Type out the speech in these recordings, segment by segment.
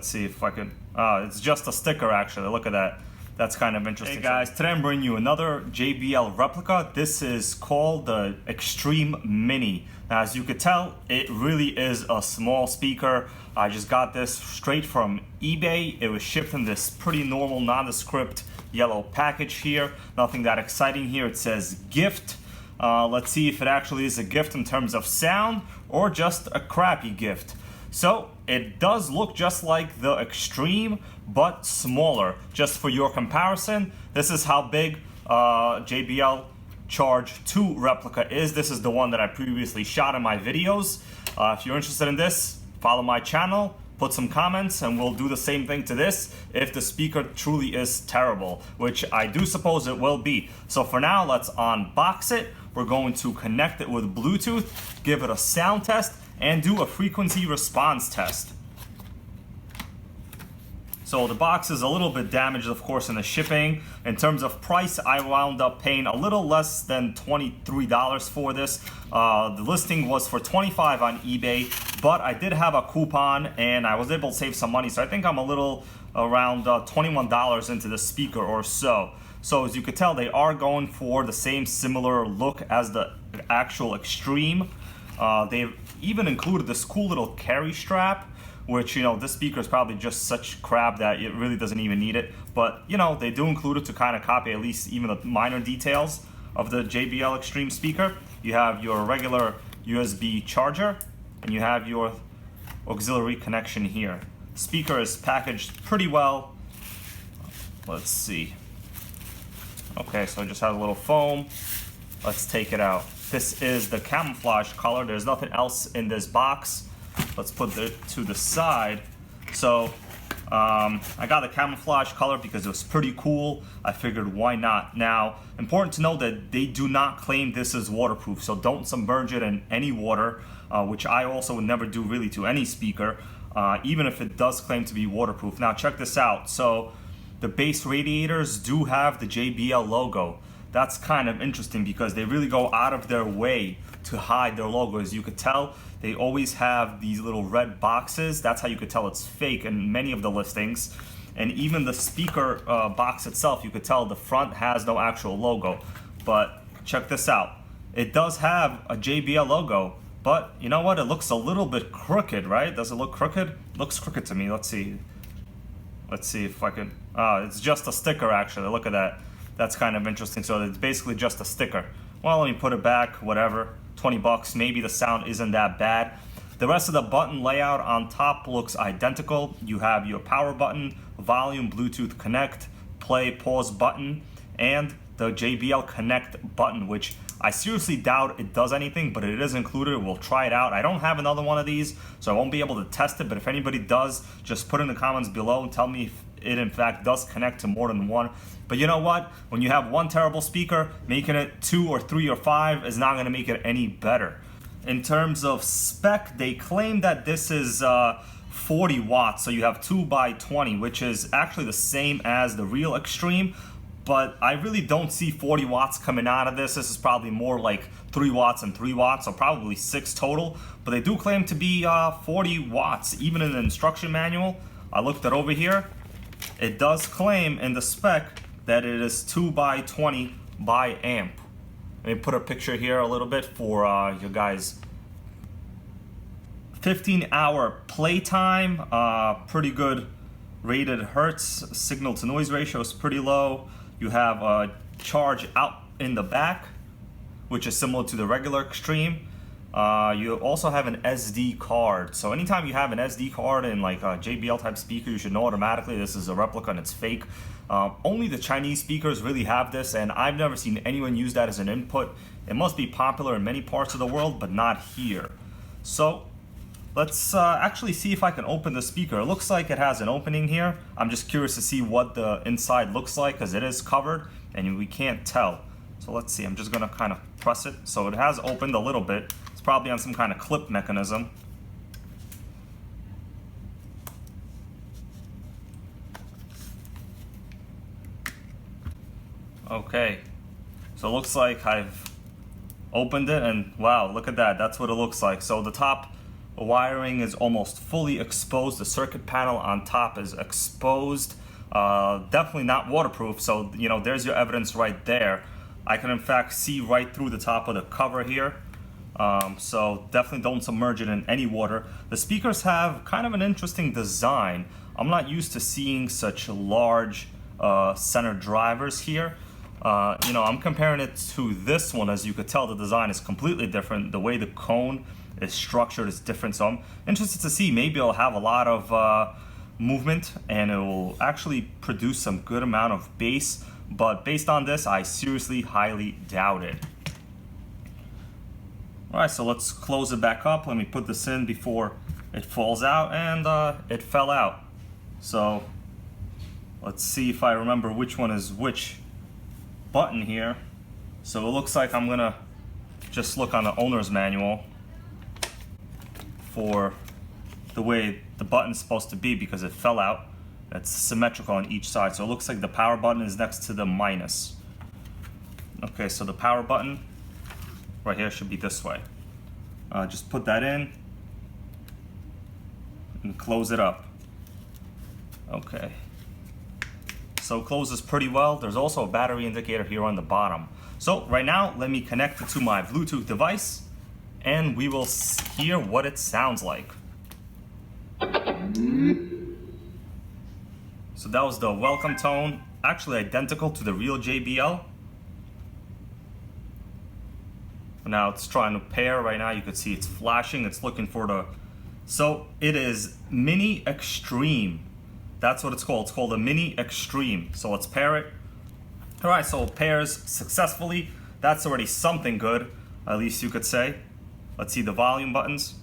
Let's see if I can, it's just a sticker actually, look at that. That's kind of interesting. Hey guys, today I'm bringing you another JBL replica. This is called the Xtreme Mini. Now, as you could tell, it really is a small speaker. I just got this straight from eBay. It was shipped in this pretty normal nondescript yellow package here. Nothing that exciting here. It says gift. Let's see if it actually is a gift in terms of sound or just a crappy gift. So it does look just like the Xtreme, but smaller. Just for your comparison, this is how big JBL Charge 2 replica is. This is the one that I previously shot in my videos. If you're interested in this, follow my channel, put some comments, and we'll do the same thing to this if the speaker truly is terrible, which I do suppose it will be. So for now, let's unbox it. We're going to connect it with Bluetooth, give it a sound test, and do a frequency response test. So the box is a little bit damaged, of course, in the shipping. In terms of price, I wound up paying a little less than $23 for this. The listing was for $25 on eBay, but I did have a coupon and I was able to save some money. So I think I'm a little around $21 into the speaker or so. So as you could tell, they are going for the same similar look as the actual Xtreme. They've even included this cool little carry strap, which, you know, this speaker is probably just such crap that it really doesn't even need it. But, you know, they do include it to kind of copy at least even the minor details of the JBL Xtreme speaker. You have your regular USB charger, and you have your auxiliary connection here. The speaker is packaged pretty well. Let's see. Okay, so it just has a little foam. Let's take it out. This is the camouflage color. There's nothing else in this box. Let's put it to the side. So I got the camouflage color because it was pretty cool. I figured why not. Now, important to know that they do not claim this is waterproof, so don't submerge it in any water, which I also would never do really to any speaker, even if it does claim to be waterproof. Now check this out. So the base radiators do have the JBL logo. That's kind of interesting because they really go out of their way to hide their logo. As you could tell, they always have these little red boxes. That's how you could tell it's fake in many of the listings. And even the speaker box itself, you could tell the front has no actual logo. But check this out. It does have a JBL logo, but you know what? It looks a little bit crooked, right? Does it look crooked? It looks crooked to me. Let's see. Let's see if I can. It's just a sticker actually. Look at that. That's kind of interesting. So it's basically just a sticker. Well, let me put it back, whatever. 20 bucks, maybe the sound isn't that bad. The rest of the button layout on top looks identical. You have your power button, volume, Bluetooth connect, play, pause button, and the JBL connect button, which I seriously doubt it does anything, but it is included. We'll try it out. I don't have another one of these, so I won't be able to test it, but if anybody does, just put in the comments below and tell me if it in fact does connect to more than one. But you know what? When you have one terrible speaker, making it 2 or 3 or 5 is not going to make it any better. In terms of spec, they claim that this is 40 watts, so you have 2x20, which is actually the same as the real Xtreme. But I really don't see 40 watts coming out of this. This is probably more like 3 watts and 3 watts, so probably 6 total. But they do claim to be 40 watts, even in the instruction manual. I looked it over here. It does claim in the spec that it is 2x20 by amp. Let me put a picture here a little bit for you guys. 15-hour playtime, pretty good rated hertz. Signal to noise ratio is pretty low. You have a charge out in the back, which is similar to the regular Xtreme. You also have an SD card. So anytime you have an SD card in like a JBL type speaker, you should know automatically this is a replica and it's fake. Only the Chinese speakers really have this, and I've never seen anyone use that as an input. It must be popular in many parts of the world, but not here. So let's actually see if I can open the speaker. It looks like it has an opening here. I'm just curious to see what the inside looks like because it is covered and we can't tell. So let's see, I'm just gonna kind of press it. So it has opened a little bit. It's probably on some kind of clip mechanism. Okay, so it looks like I've opened it and wow, look at that. That's what it looks like. So the top The wiring is almost fully exposed. The circuit panel on top is exposed. Definitely not waterproof, so you know, there's your evidence right there. I can in fact see right through the top of the cover here. So definitely don't submerge it in any water. The speakers have kind of an interesting design. I'm not used to seeing such large center drivers here. You know, I'm comparing it to this one. As you could tell, the design is completely different. The way the cone is structured is different. So I'm interested to see, maybe it'll have a lot of movement and it will actually produce some good amount of bass. But based on this, I seriously highly doubt it. Alright, so let's close it back up. Let me put this in before it falls out, and it fell out. So let's see if I remember which one is which button here. So it looks like I'm gonna just look on the owner's manual for the way the button's supposed to be, because it fell out. It's symmetrical on each side. So it looks like the power button is next to the minus. Okay, so the power button right here should be this way. Just put that in and close it up. Okay. So it closes pretty well. There's also a battery indicator here on the bottom. So right now, let me connect it to my Bluetooth device and we will hear what it sounds like. So that was the welcome tone, actually identical to the real JBL. Now it's trying to pair. Right now you can see it's flashing. It's looking for the... So it is Mini Xtreme. That's what it's called. It's called a Mini Xtreme. So let's pair it. All right, so it pairs successfully. That's already something good, at least you could say. Let's see the volume buttons.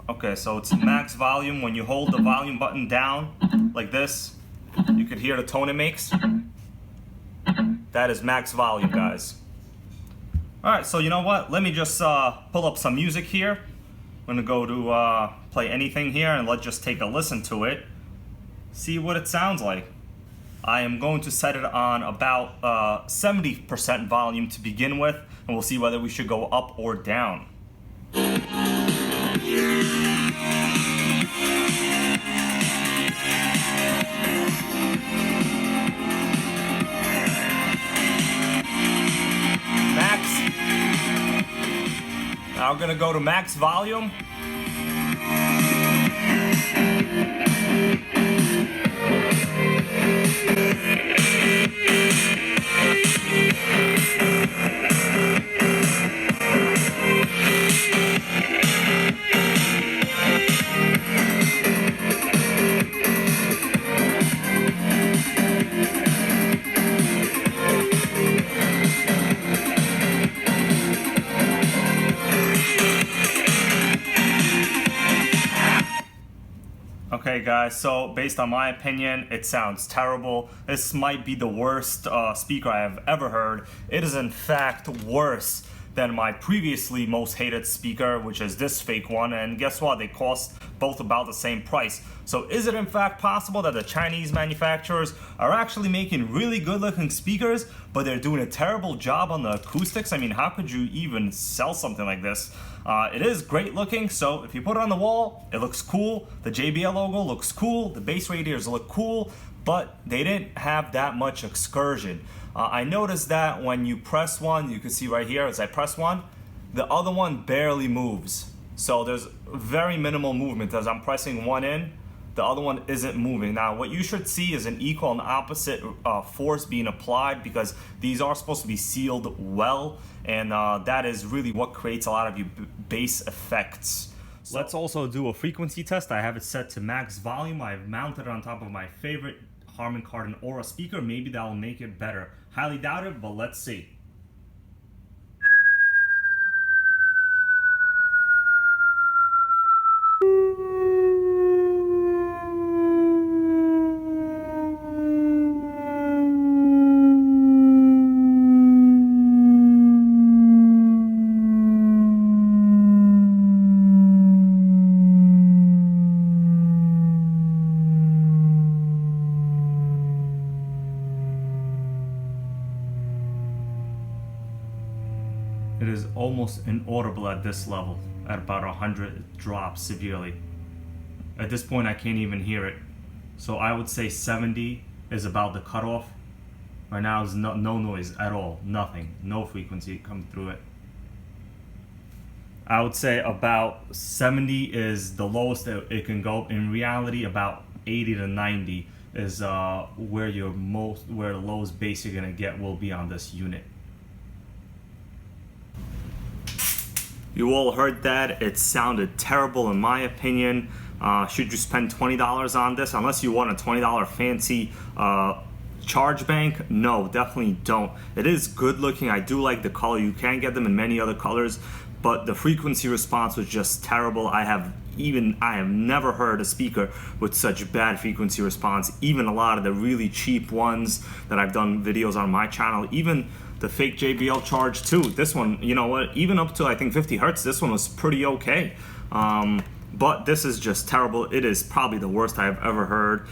Okay, so it's max volume. When you hold the volume button down like this, you could hear the tone it makes. That is max volume, guys. All right, so you know what? Let me just pull up some music here. I'm gonna go to play anything here and let's just take a listen to it. See what it sounds like. I am going to set it on about 70% volume to begin with, and we'll see whether we should go up or down. Now we're gonna go to max volume. Okay guys, so based on my opinion, it sounds terrible. This might be the worst speaker I have ever heard. It is in fact worse than my previously most hated speaker, which is this fake one, and guess what? They cost both about the same price. So is it in fact possible that the Chinese manufacturers are actually making really good looking speakers, but they're doing a terrible job on the acoustics? I mean, how could you even sell something like this? It is great looking, so if you put it on the wall, it looks cool. The JBL logo looks cool, the bass radiators look cool, but they didn't have that much excursion. I noticed that when you press one, you can see right here as I press one, the other one barely moves. So there's very minimal movement. As I'm pressing one in, the other one isn't moving. Now what you should see is an equal and opposite force being applied, because these are supposed to be sealed well, and that is really what creates a lot of your bass effects. So let's also do a frequency test. I have it set to max volume. I've mounted it on top of my favorite Harman Kardon Aura speaker. Maybe that will make it better. Highly doubt it, but let's see. It is almost inaudible at this level. At about 100, it drops severely. At this point, I can't even hear it. So I would say 70 is about the cutoff. Right now, there's no noise at all, nothing, no frequency coming through it. I would say about 70 is the lowest that it can go. In reality, about 80 to 90 is where the lowest bass you're gonna get will be on this unit. You all heard that. It sounded terrible in my opinion. Should you spend $20 on this? Unless you want a $20 fancy charge bank, no, definitely don't. It is good looking. I do like the color. You can get them in many other colors, but the frequency response was just terrible. I have never heard a speaker with such bad frequency response. Even a lot of the really cheap ones that I've done videos on my channel, even the fake JBL Charge 2, this one, you know what, even up to I think 50 hertz, this one was pretty okay. But this is just terrible. It is probably the worst I've ever heard.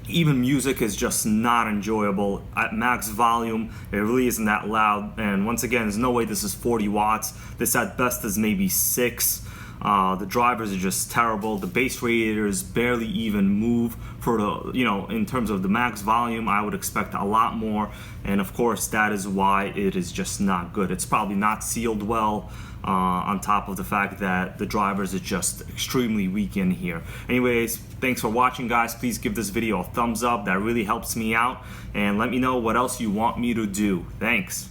Even music is just not enjoyable. At max volume, it really isn't that loud. And once again, there's no way this is 40 watts. This at best is maybe 6. The drivers are just terrible. The bass radiators barely even move for the, in terms of the max volume. I would expect a lot more. And of course, that is why it is just not good. It's probably not sealed well. On top of the fact that the drivers are just extremely weak in here. Anyways, thanks for watching, guys. Please give this video a thumbs up. That really helps me out. And let me know what else you want me to do. Thanks.